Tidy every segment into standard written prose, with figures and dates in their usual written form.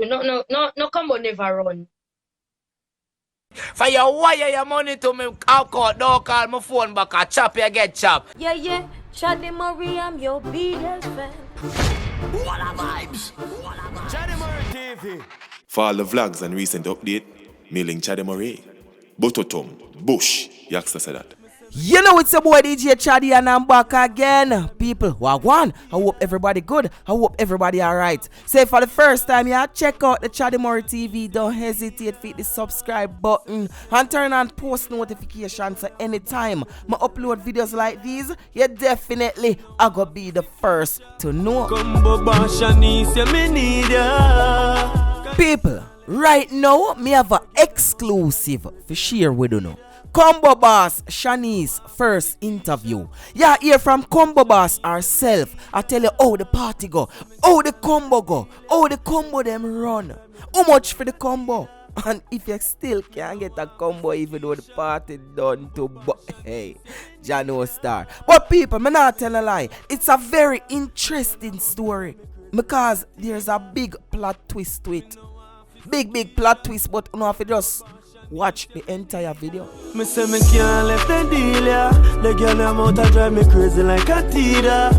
No combo never run. For your wire your money to me, I'll call, don't call my phone back, I chop you get chop. Yeah, Chaddy Murray, I'm your biggest fan. What a vibes! Chaddy Murray TV. For all the vlogs and recent update, mailing Chaddy Murray. Bototom, Bush, Yaxter said that. You know it's your boy DJ Chaddy and I'm back again. People, wagwan. I hope everybody good. I hope everybody alright. Say for the first time, yeah, check out the Chaddy Murray TV. Don't hesitate to hit the subscribe button and turn on post notifications so anytime I upload videos like these, you definitely are gonna be the first to know. Shanice, me need ya. People, right now, me have an exclusive for share with you know. Combo Boss Shanice first interview. Yeah, hear from Combo Boss herself. I tell you how the party go, how the combo go, how the combo them run. How much for the combo? And if you still can't get a combo even though the party done to hey, Jano Star. But people, me not tell a lie. It's a very interesting story. Because there's a big plot twist to it. Big plot twist, but you know if you just watch the entire video. Me say me can't left the deal, yeah. The girl I'm out to drive me crazy like a teeter.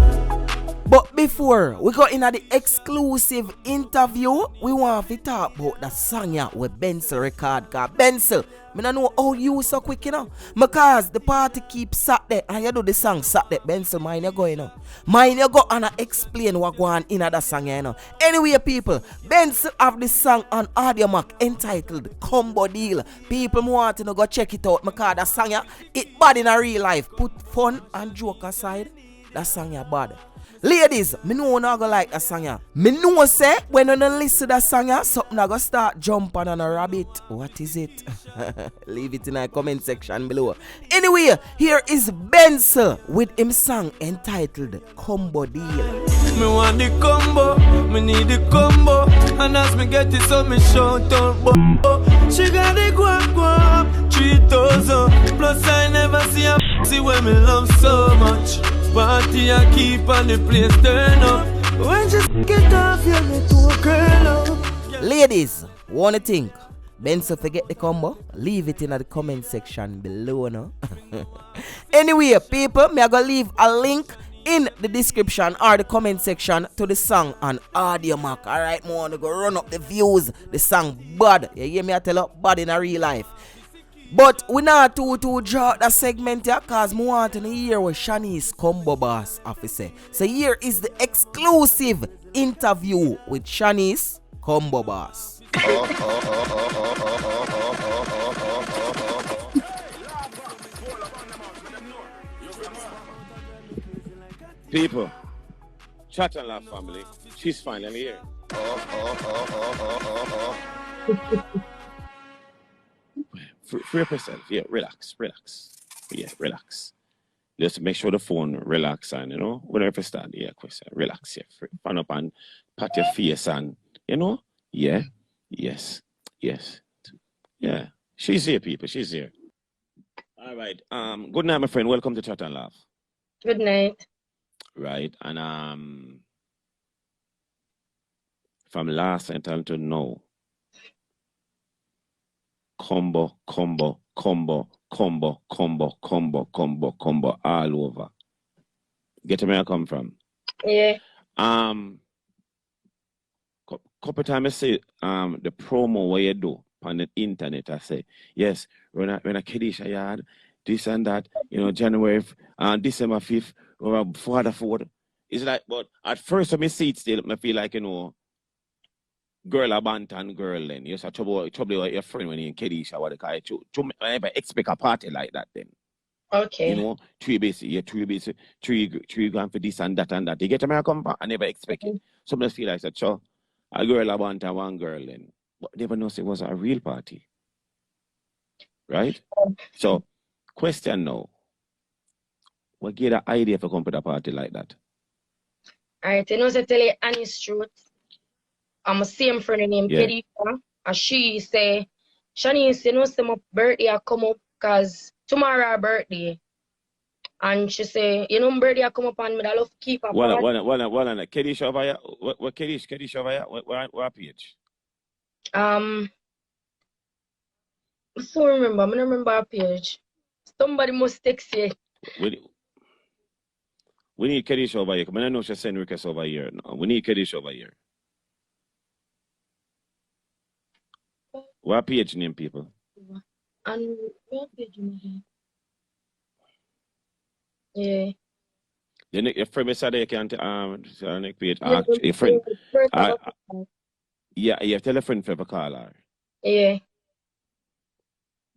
But before we go into the exclusive interview, we want to talk about the song yeah, with Bencil record. Cause Bencil, I don't know how you so quick, you know. Because the party keeps sat there and you do the song sat there. Bencil, mind you go, you know. Mind you go and explain what going on in that song, you know. Anyway, people, Bencil have this song on Audiomack entitled Combo Deal. People want to go check it out because that song, yeah, it bad in a real life. Put fun and joke aside, that song, yeah, bad. Ladies, me know you not gonna like that song ya. Me know say when you listen to that song ya, something not gonna start jumping on a rabbit. What is it? Leave it in the comment section below. Anyway, here is Bencil with him song entitled Combo Deal. Me want the combo, me need the combo. And as me get it so me shout out she got the guap 3,000. Plus I never see a see when me love so much. Party I keep on the place turn up. When just get off you me to a girl up. Ladies, wanna think Bencil forget the combo? Leave it in the comment section below no? Anyway, people, me I gonna leave a link in the description or the comment section to the song on Audiomack. Alright, I wanna go run up the views. The song bad. You hear me I tell you bad in a real life. But we not to draw that segment here cause I want to hear what Shanice Combo Boss have to say. So here is the exclusive interview with Shanice Combo Boss. People, chat and laugh family, she's finally here. Free up yourself. Yeah, relax. Yeah, relax. Just make sure the phone relax and, you know, whenever you start, yeah, question, relax, yeah. Fan up and pat your face and, you know, yeah, yes. Yeah, she's here, people, she's here. All right, good night, my friend. Welcome to Chat and Laugh. Good night. Right, and from last night until now, combo all over. Get where I come from? Yeah. Couple times I say the promo where you do on the internet, I say, yes, when I Kedisha yard, this and that, you know, January December 5th, or before the 4th. It's like, but at first when I see it still, I feel like, you know, girl a bantan girl then. You say trouble with your friend when you in Kedisha, what they call it. I never expect a party like that then. Okay. You know, three grand for this and that and that. You get where I come from? I never expect it. Some just feel like such a girl a bantan one girl then. But never know it was a real party. Right? So, question now. What get an idea for come to a party like that? Alright, you know, so tell you honest truth. I'm a same friend named Kedisha, and she say, Shanice, you know, say my birthday I come up because tomorrow her birthday. And she say, you know, my birthday I come up and I love keep up. One. Kedisha over here? What Kedisha over here? What page? I don't remember. I don't remember our page. Somebody must text you. We need Kedisha over here. I know she send requests over here. No, we need Kedisha over here. What page name, people? And what page name? Yeah. Your friend said you can't page. Yeah, Your friend. yeah, Yeah, tell a friend for call her. yeah.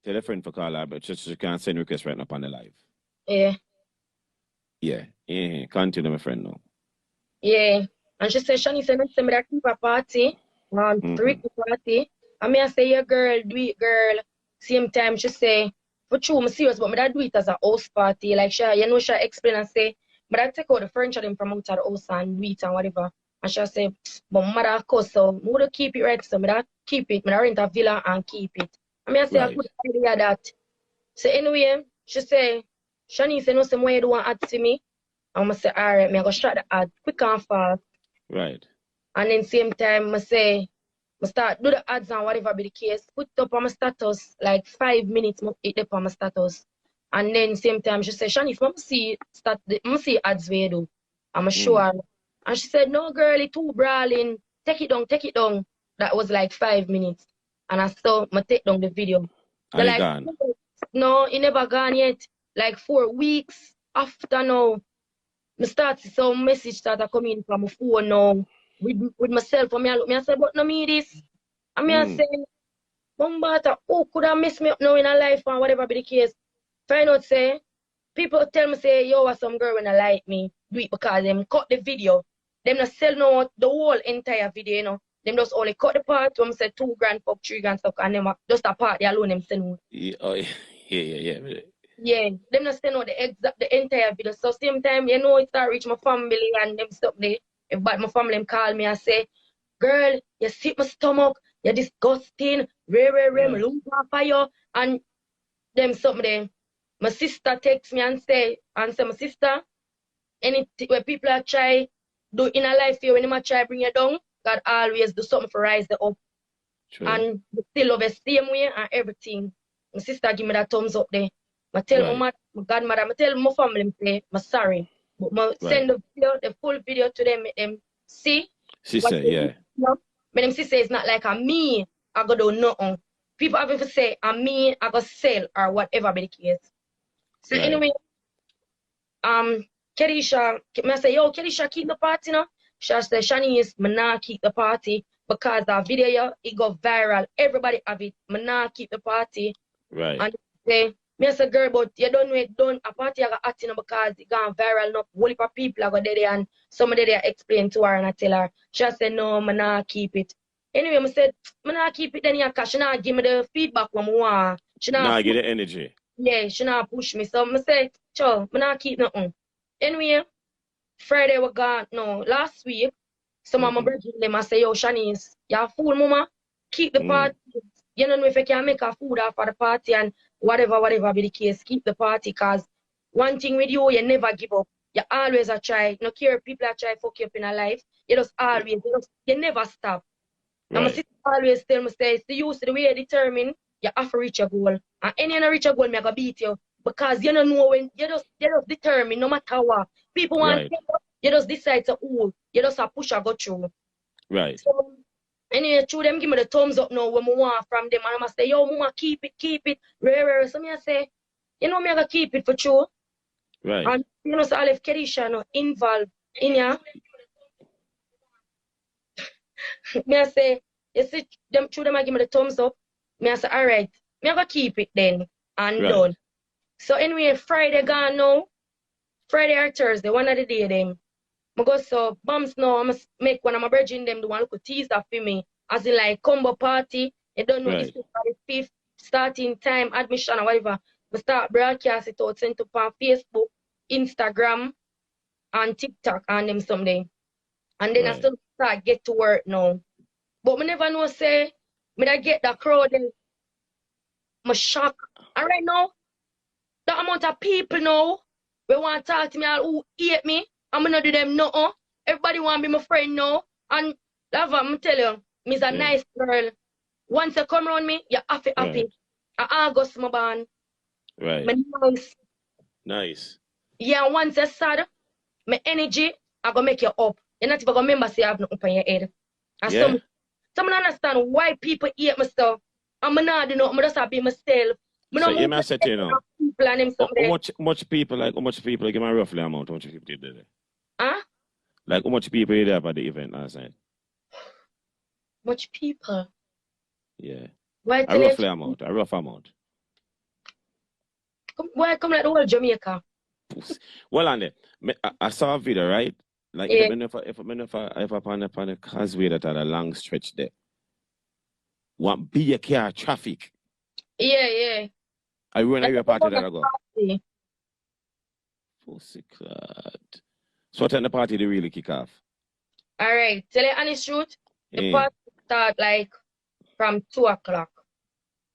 Tell a friend for call her, but she can't send requests right now on the live. Yeah. Yeah. Continue, my friend, now. Yeah. And she said, Shanice, I said, I keep a party. Freak party. And I say, yeah, girl, do it, girl. Same time, she say, for true, I'm serious, but I do it as a house party. Like, she explain and say, but I take out the furniture them from out of the house and do it and whatever. And she say, but mother, of course, so I would keep it right, so I keep it. I rent a villa and keep it. I say, I could idea that. So anyway, she say, Shanice, you know, some way you do an ad to me. I'm going to say, all right, I'm going to start the ad quick and fast. Right. And then same time, I say, I start do the ads and whatever be the case. Put it up on my status, like 5 minutes, it up on my status. And then same time, she said, Shani, if I see ads where you do, I'm sure. And she said, no, girl, it's too brawling. Take it down. That was like 5 minutes. And I saw I take down the video. Are you gone? No, it never gone yet. Like 4 weeks after now, some message started coming from my phone now with myself. And I said, but no me this. And I say, Bombata, who could have messed me up now in a life and whatever be the case. Find out, say, people tell me, say, yo, was some girl when I like me, do it because them cut the video. Them not sell no the whole entire video, you know. Them just only cut the part when I say $2 grand, fuck 3 grand stuff, and them just a part they alone them send. Yeah. Yeah, them not send out the entire video. So same time, you know, it start reach my family and them stuff there. But my family them call me and say, girl, you see my stomach, you're disgusting, me lose my fire, and them something there. My sister texts me and say, my sister, anything where people are try do in a life here when they try bring you down, God always do something for rise them up. True. And still love the same way and everything. My sister give me that thumbs up there. I tell my godmother, I tell my family, say, I'm sorry. But I send the video, the full video to them, make them see. She said, yeah. But them see say it's not like a me, I go do nothing. People have to say, a me, I go sell or whatever be the case. So anyway, Kedisha, I say, yo, Kedisha, keep the party now. She said, Shanice, I not keep the party because that video, it go viral. Everybody have it. I not keep the party. Right. And say, I say, girl, but you don't know it done. A party I got at because it gone viral enough. Whole heap of people are there and somebody there explain to her and I tell her. She said, no, I not keep it. Anyway, I said, I not keep it then because she not give me the feedback when I want. She not get the energy. Yeah, she not push me. So I say, I not keep nothing. Anyway, Friday we gone, no, last week, some of my brothers them I say, yo, Shanice, you a fool, mama. Keep the party. You don't know if you can make a food after the party and whatever be the case, keep the party. Because one thing with you, you never give up. You always a try. No care if people are try fuck you up in a life. You just always, you never stop. Right. And my sister always tell me, say, it's the use the way you determine, you have to reach your goal. And any you reach your goal, me I go beat you. Because you don't know when, you just determine, no matter what. People want to you just decide to hold. You just a push or go through. Right. So, anyway, through them give me the thumbs up now when I want from them. And I say, yo, mama, keep it. Rare. So me I say, you know me I gotta keep it for true. Right. And you know, so I left Kedisha no involved in ya. Me I say, you see them through them I give me the thumbs up. Me I say, alright, me I gotta keep it then and done. So anyway, Friday gone now. Friday or Thursday, one of the day them. I go so bombs now, I'm make one of my brethren them the one look teaser for me. As in like combo party. You don't know this is for the 5th starting time, admission or whatever. We start broadcast it out, send it up on Facebook, Instagram, and TikTok and them someday. And then I still start get to work now. But me never know say me I get that crowd and I'm shocked. And right now, the amount of people now we want to talk to me all who hate me. I'm gonna do them nothing. Everybody want to be my friend now. And love, I'm tell you, me's a nice girl. Once you come around me, you're happy. Right. August, my born. Right. My nice. Nice. Yeah, once you're sad, my energy, I gonna make you up. You're not even gonna remember say I have nothing on your head. And Yeah. some don't understand why people hate me stuff. I'm not do nothing, I just have to be myself. So you must say, you know, people and them something how much people, like, how much people, like, give me a roughly amount, how much people did there? Huh? Like, how much people you there at the event last night? Much people. Yeah. Why A rough amount. Why come like the whole Jamaica? Well, and I saw a video, right? Like, Yeah. if upon the causeway that had a long stretch there, one big car traffic. Yeah. I run a party that I go. Party. Pussy clad. So what time the party they really kick off? All right, tell you honest truth, the Yeah. party start like from 2 o'clock.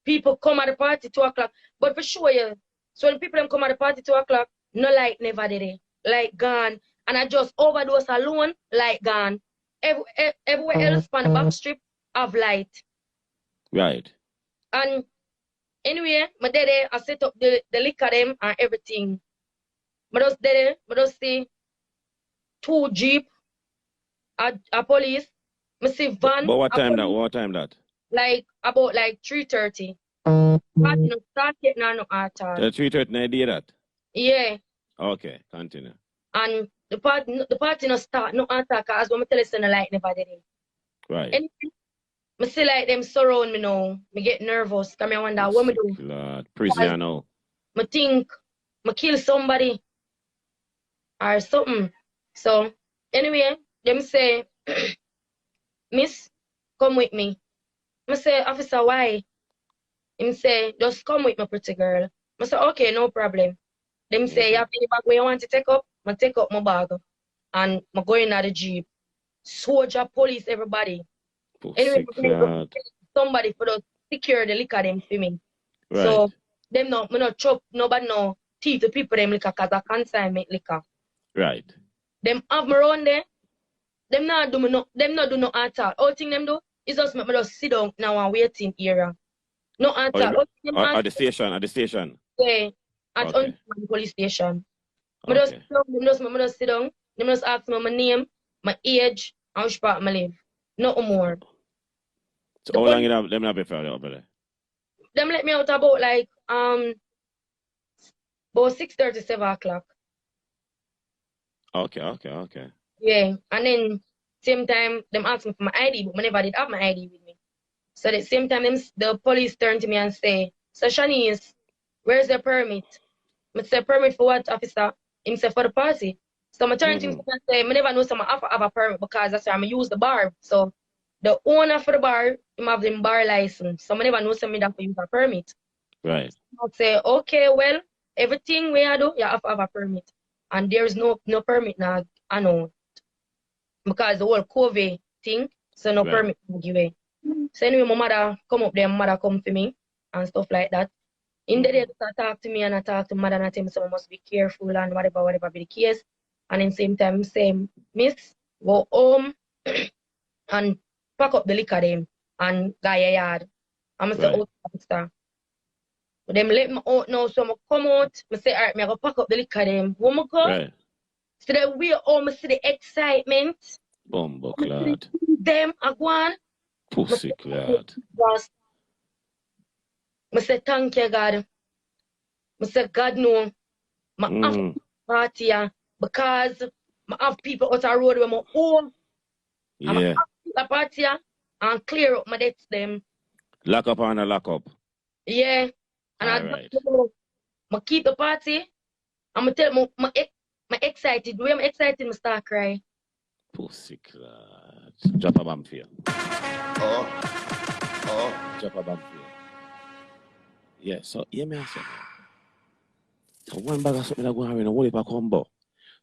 People come at the party 2 o'clock, but for sure, yeah. So when people them come at the party 2 o'clock, no light never did it. Like gone. And I just overdose alone, light gone. Everywhere else on the back strip have light. Right. And anyway, my daddy, I set up the liquor them and everything. I just see 2 Jeep, a police, I see van. But what time that? Like about like 3:30. Party no start yet now, no at all. The 3:30 idea that? Yeah. Okay, continue. And the party no start no at all because when I tell you so no light never did it. Right. And I see like them surround me now. Me get nervous because I wonder what me do. Lord, prisoner now. I think I kill somebody or something. So anyway, them say, Miss, come with me. I say, officer, why? Him say, just come with me, pretty girl. I say, okay, no problem. Them say, you have any bag where you want to take up? I take up my bag. And I go in at the Jeep. Soldier, police, everybody. Anyway, somebody for the secure the liquor them for me. Right. So them no, me no chop, nobody no thief the people them liquor because I consignment liquor. Right. Them have me around there. Them not do no at all. All thing them do is just make me just sit down now and waiting area. No at all. At the station. Yeah. At Okay. the police station. Okay. Me just sit down. Them just ask me my name, my age, and which part I live. No more. So how long you have them not be fair over there? Them let me out about like about 6:30, 7 o'clock. Okay. Yeah. And then same time them asked me for my ID, but I never did have my ID with me. So the same time the police turned to me and say, so Shanice, where's the permit? I say, permit for what, officer? Him say, for the party. So I turned to him and say, I never know some have a permit because I say I'm use the bar. So the owner for the bar, him have the bar license. So I never know some that for use a permit. Right. I say, okay, well, everything we do, you have to have a permit. And there's no permit now, I know. Because the whole COVID thing, so no permit to give away. So anyway, my mother come up there, my mother come for me and stuff like that. In the day, they talk to me and I talk to mother and I tell me so I must be careful and whatever be the case. And in the same time, say, miss, go home and pack up the liquor them and go your yard. I'm going to say, oh, officer. But them let me out now, so I come out, I say, all right, I go pack up the liquor them. When I go, Right. so that we home, I see the excitement. Bumbo clad. Them, I go on. Pussy clad. I say, thank you, God. I say, God, no. I have party here because I have people out the road with my own. Yeah. I'm have a party here and clear up my debts them. Lock up and a lock up. Yeah. And I keep the party. I'm tell my excited. When I'm excited, I start cry. Pussy clad. Drop a bomb for you. Drop a bomb for you. Yeah, so hear me say. So one bag of something that go on in a whole heap of combo.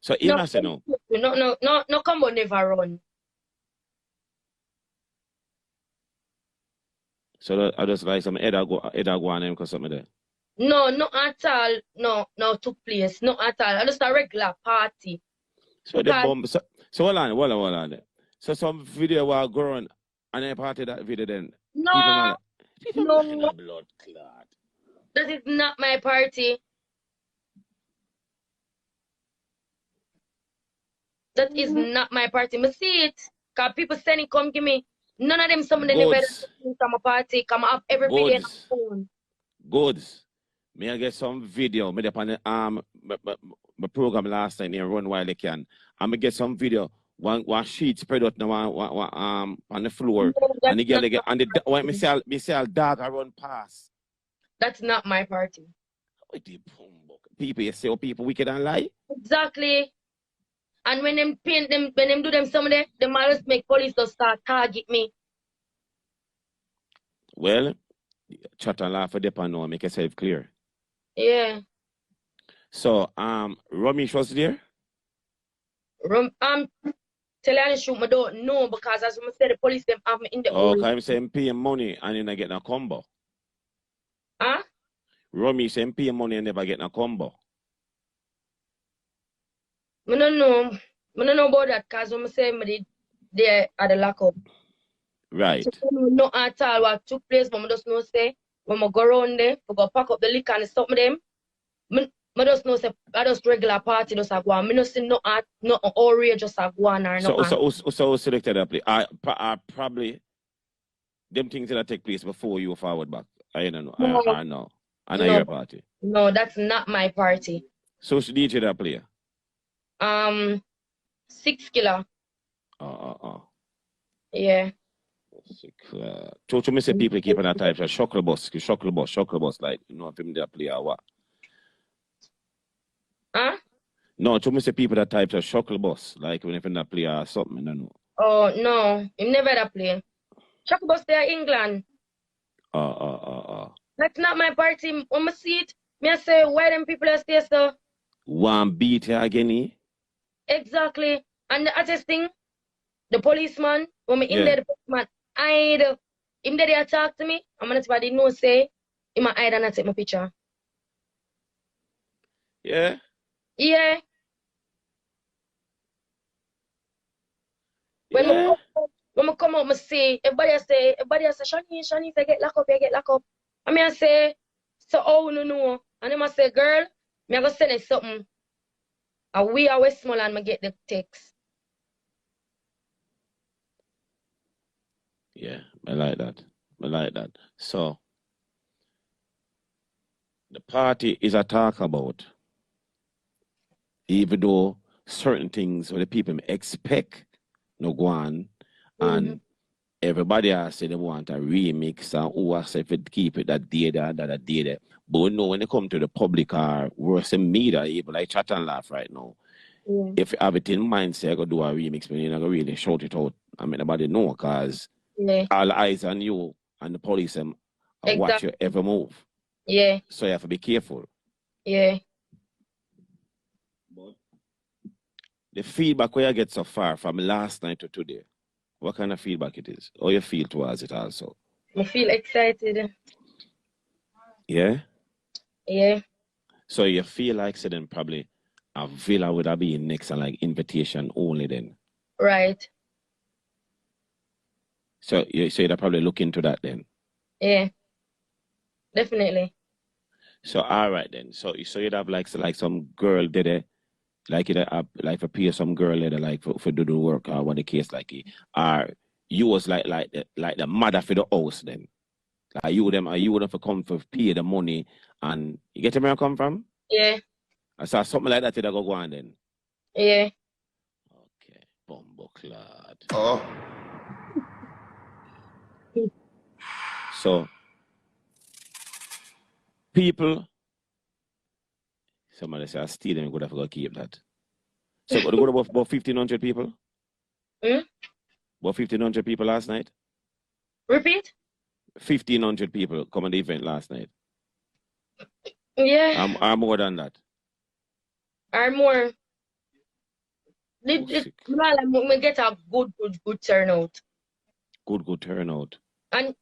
So hear me say no. No combo never run. So I just like some head go on them because something there. No at all. No took place. No at all. I just a regular party. So the bomb. So hold on. So some video will go on and I party that video then. No, No, Blood clot. that is not my party. That is not my party. Me see it. Cause people saying come give me. None of them some of them never come a party. Come up every video on the phone. Goods. May I get some video? Me up on the my program last time here run while they can. I'm gonna get some video. One sheet spread out now on the floor. No, and the girl get and the when me say a dog I run past. That's not my party. People you say people wicked and lie? Exactly. And when them paint them, when them do them some of them always make police just start target me. Well, chat and laugh for the panel, make yourself clear. Yeah. So Romish was there? Tell you the truth, I don't know because as I said the police them have me in the okay, I'm saying paying money and you're not getting a combo. Huh? Romy saying paying money and never getting a combo. I don't know. I don't know about that because when I say me there at the lockup. Right. So I don't know at all what took place, but I just know say when I go around there, I go pack up the liquor and stop them. I just know say I just regular party just a go on. I don't see no outrage just a go on or no. So selected that play. I probably them things that take place before you forward back. I don't know. No. I know. I know your party. No, that's not my party. So she DJ that player? 6 killer. Yeah. So me say people keep on that type of shuckle bus, like you know if him that player or what? Huh? No, to me say people that type of shuckle bus, like when if him that player or something, I don't know. Oh no, him never that play. Shuckle bus there England. That's not my party. When I see it, me I say why them people are stay so. One beat here again, eh? Exactly. And the other thing, the policeman, when me in there, the policeman hide. Him there they talk to me. I'm gonna tell you no say him hide and not take my picture. Yeah. Yeah. When I come out, I say everybody say Shanice, I get locked up, I get locked up. And I say, so oh no. And then I say, girl, me I go send you something. And we are Westmoreland, I get the text. Yeah, I like that. So the party is a talk about, even though certain things where the people expect no go on, and everybody has said they want a remix and who has said if keep it that day there. But we know when they come to the public or worse in media, even like chat and laugh right now. Yeah. If you have it in mind, say I go do a remix, but you're not gonna really shout it out. I mean nobody know because all eyes on you and the police and watch you every move. Yeah. So you have to be careful. Yeah. But the feedback where you get so far from last night to today, what kind of feedback it is? How you feel towards it also? I feel excited. Yeah? Yeah. So you feel like so then probably a villa would have been next and like invitation only then? Right. So you'd probably look into that then? Yeah. Definitely. So all right then. So you'd have like some girl did it, like it like appear some girl did it like for do the work or what the case like it. Or you was like the mother for the house then. Like you would for come for pay the money and you get where I come from? Yeah. I saw something like that that go on then. Yeah. Okay. Bumbo clad. Oh. So people, somebody say I steal them, could have to keep that. So go about 1,500 people? About 1,500 people last night? Repeat? 1,500 people come on the event last night. Yeah. I'm more than that. Or more. We get a good turnout. Good turnout. And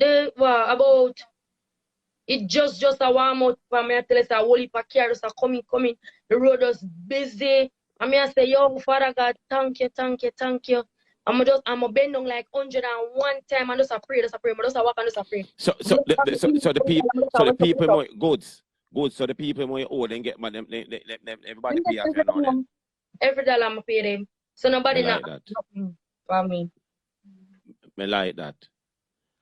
about it just a warm out for me. I tell us a whole heap of cars are coming. The road was busy. And me I say, yo, Father God, thank you. I'm a bend down like 101 time and just a pray, I just walk and just a pray. So the people more goods. So the people more old and get them everybody pay off you know them. Every dollar I'm pay them. So nobody like not for me. Me like that.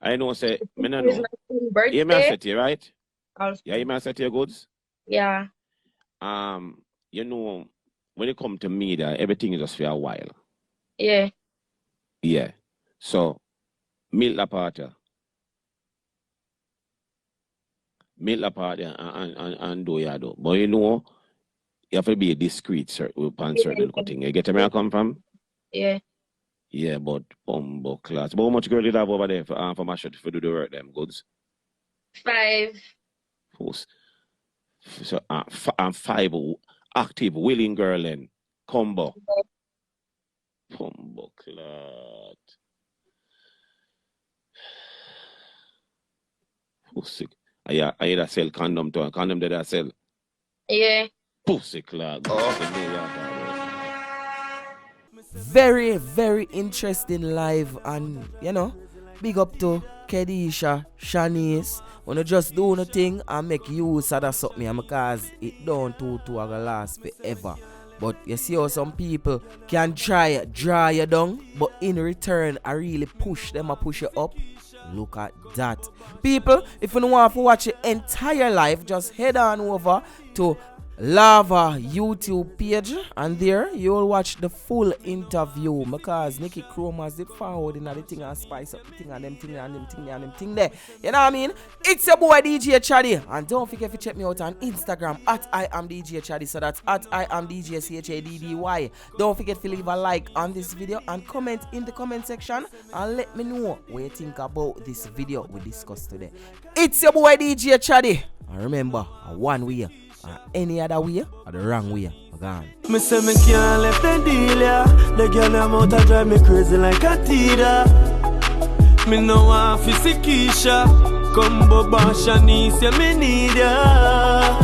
I know say me no It's know. my birthday. You may set you right? Also. Yeah, you may set your goods. Yeah. You know, when it come to media, everything is just for a while. Yeah. Yeah. So milk the party. Milk the party and do ya do. But you know, you have to be discreet upon certain thing. You get where I come from? Yeah. Yeah, but class. But how much girl did you have over there for my shot to do the work them goods? 5. So I'm 5 active, willing girl then. Combo. Combo clot. Pussy. I either sell condom to a condom that I sell. Yeah. Pussy clot. Very, very interesting live, and you know, big up to Kedisha, Shanice. Wanna just do nothing and make use of that something because it don't gonna last forever. But you see how some people can try draw you down, but in return I really push them, I push you up. Look at that. People, if you don't want to watch the entire live, just head on over to Lava YouTube page, and there you will watch the full interview because Nicky Chromas did forward in the thing and spice up the thing and them thing and them thing and them thing there. You know what I mean? It's your boy DJ Chaddy, and don't forget to check me out on Instagram at I am DJ Chaddy. So that's at I am DJ CHADDY. Don't forget to leave a like on this video and comment in the comment section and let me know what you think about this video we discussed today. It's your boy DJ Chaddy, and remember, one way any other way or the wrong way. Gone. Me say me can't left the deal, yeah. The girl I'm out to drive me crazy like a teeter. Me no want to see Keisha. Combo Shanice, yeah, me need ya.